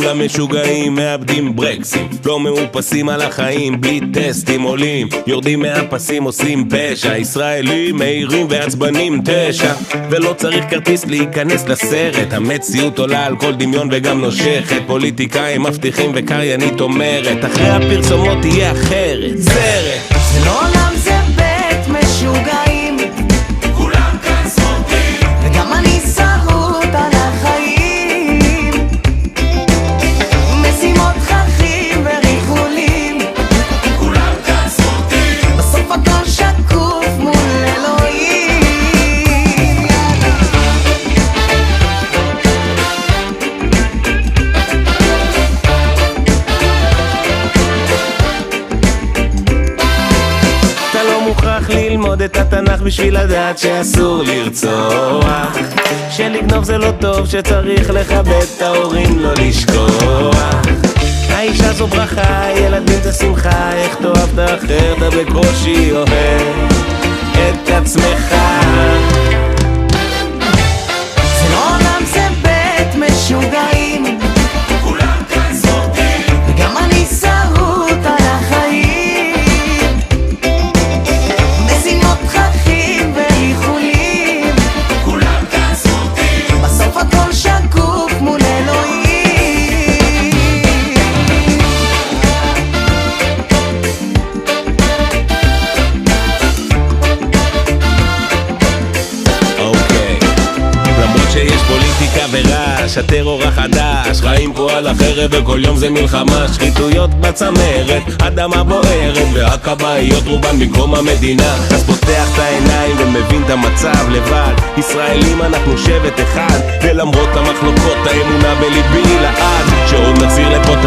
כולם משוגעים, מאבדים ברקסים, לא מאופסים על החיים, בלי טסטים עולים, יורדים מהפסים, עושים פשע. ישראלים מהירים ועצבנים 9, ולא צריך כרטיס להיכנס לסרט. המציאות עולה על כל דמיון וגם נושכת, פוליטיקאים מבטיחים וקריינית אומרת, אחרי הפרסומות תהיה אחרת. סרט זה לא עולם, זה בית משוגעים, כולם כאן ספורטים, וגם אני שרוט על החיים, משימות חכים וריחולים, כולם כאן ספורטים, בסוף הכל שקוף מול אלוהים. אתה לא מוכרח ללמוד את התנ"ך בשביל לדעת שאסור לרצוח, שלגנוב זה לא טוב, שצריך לכבד את ההורים, לא לשכוח. האישה זו ברכה, ילדים זה שמחה, איך תאהב את האחר, אתה בקושי אוהב את עצמך. זה לא עולם, זה בית משוגעים, כולם כאן ספורטים, וגם אני שרוט על החיים, משימות חכים וריחולים, כולם כאן ספורטים, בסוף הכל שקוף מול אלוהים. אוקיי, למרות שיש פוליטיקה ורעש, הטרור החדש, חיים פה על החרב וכל יום זה מלחמה, שחיתויות בצמרת, אדמה בוערת, והכבאיות רובן במקום המדינה. אז פותח את העיניים ומבין את המצב לבד, ישראלים אנחנו שבט אחד, ולמרות המחלוקות האמונה בליבי לעד, שעוד נחזיר לפה את